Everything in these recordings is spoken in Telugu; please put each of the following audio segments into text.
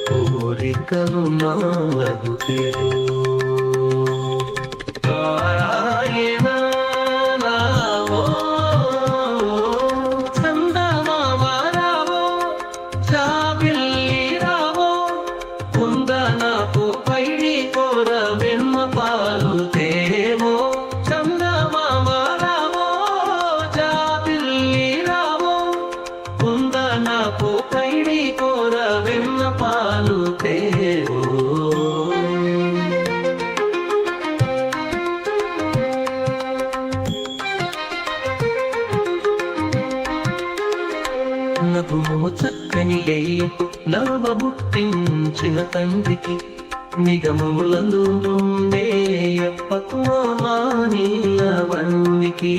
కోరికలు నాలుగేవో నారాయణ రావో చందమామ రావో జాబిల్లి రావో కుందనపు పైడి కోర వెన్న పాలు తేవో చందమామ రావో జాబిల్లి రావో కుందనపు పైడి కోర వెన్న పాలు తేవో నభుము చక్కని గయ్యకు నవబుట్టించిన తండ్రికి నిగమములందు నుండే అప్పకుమానీలవన్నికి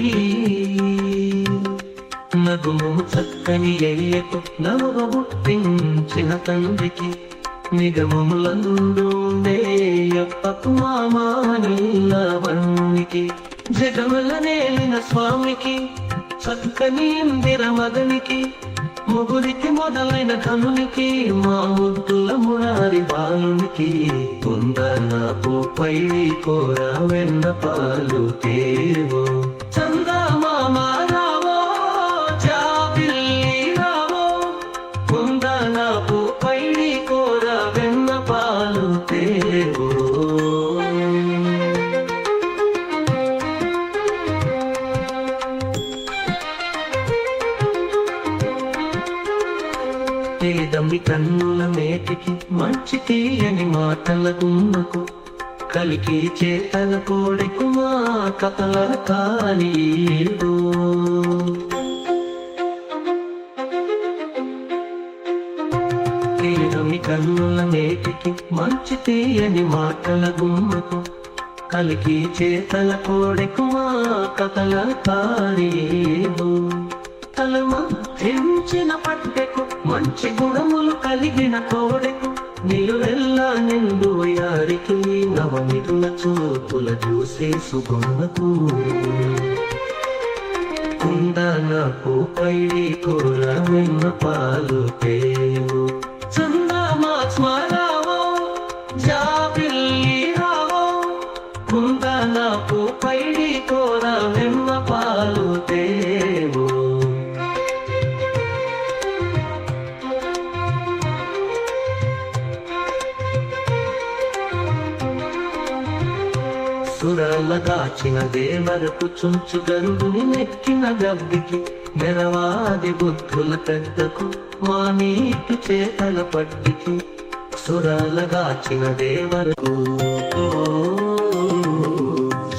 నభుము చక్కని గయ్యకు నవబుట్టించిన తండ్రికి నిగమములందు నుండే అప్పకుమానీలవన్నికి జగముల నేలిన స్వామికి చక్కని ఇందిర మగనికి ముగురికి మొదలైన కనునికి మా ముద్దుల మురారి బాలునికి కుందనపు పై కోర వెన్న పాలు తేవో చందమామ రావో జాబిల్లి రావో కుందనపు పై కోర వెన్న పాలు తేవో పేదమి కన్నుల మేటికి మంచి తీయని మాటల గుమ్మకు కలికి చేతల కోడెకు మా కథల కాలీడు పేదమి కన్నుల మేటికి మంచి తీయని మాటల గుమ్మకు కలికి చేతల కోడెకు మా కథల కాలీడు తలమంచిన పట్టెకు మంచి గుణములు కలిగిన కోడెకు నిలువెల్లా నిండు యారికి నవమిదుల చూపుల చూసే సుగుణకు కుందనపు పైడి కూర వెన్న పాలు తేవో చందమామ జాబిల్లి రావో కుందనపు పైడి కూర వెన్న పాలు తేవో సురల దాచిన దేవరకు చుంచు గరుడుని నెక్కిన గబ్బికి మెరవాది బుద్ధుల పెద్దకు మా నీటి చేతల పట్టికి సురల దాచిన దేవరకు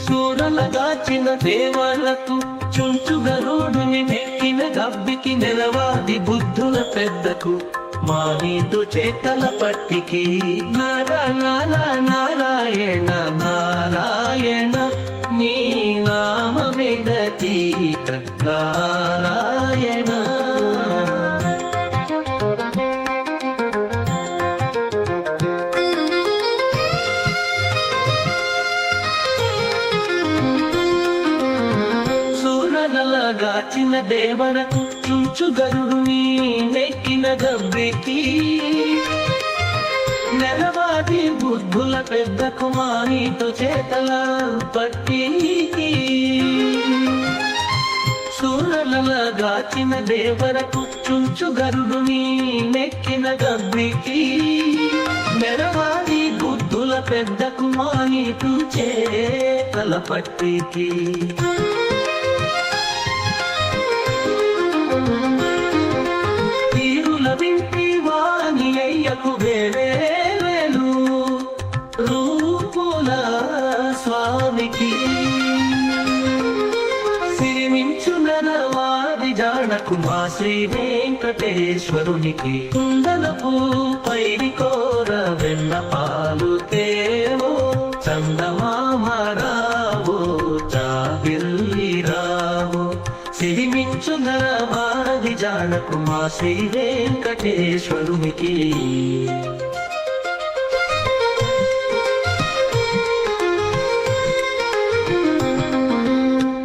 సురల దాచిన దేవరకు చుంచు గరుడుని నెక్కిన గబ్బికి మెరవాది బుద్ధుల పెద్దకు మా నీటు చేతల పట్టికి నారాయణ నారాయణ నీ నామమిదతీత నారాయణ సూరనలగాచిన దేవరకు చుంచు గరుడుని నెక్కిన గబ్బికి నెలవాది బుద్ధుల పెద్ద కుమారితో చేతల పట్టికి సూరనలగాచిన దేవరకు చుంచు గరుడుని నెక్కిన గబ్బికి నెలవాది బుద్ధుల పెద్ద కుమారితో చేతల పట్టికి వింటి వాణి అయ్యకు వేవేలు రూపుల స్వామికి సిరిమించు నరవాది జానకు మా శ్రీ వెంకటేశ్వరునికి కుందనపు పైడి కోర వెన్న పాలు తేవో చందమామ రావో జాబిల్లి రావో సిరిమించు నరవాది జానకు మా శ్రీ వెంకటేశ్వరునికి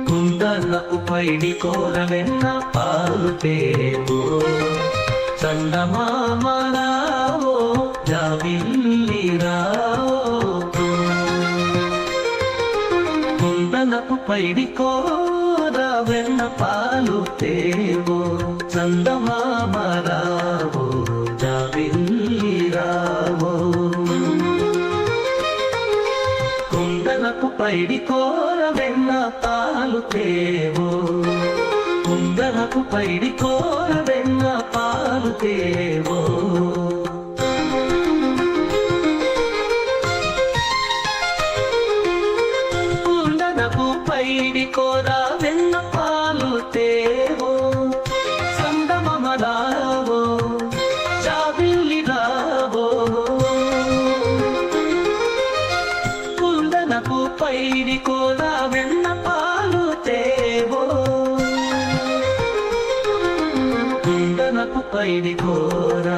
కుందనపు పైడి కోర వెన్న పాలు తేవో చందమామ పైడి కోర వెన్న పాలు తేవో చందమామ రావో జాబిల్లి రావో కుందనపు పైడి కోర వెన్న పాలు తేవో కుందనపు పైడి కోర వెన్న పాలు తేవో పైడి కోర వెన్న పాలు తేవో చందమామ రావో జాబిల్లి రావో కుందనపు పైడి కోర వెన్న పాలు తేవో కుందనపు పైడి కోర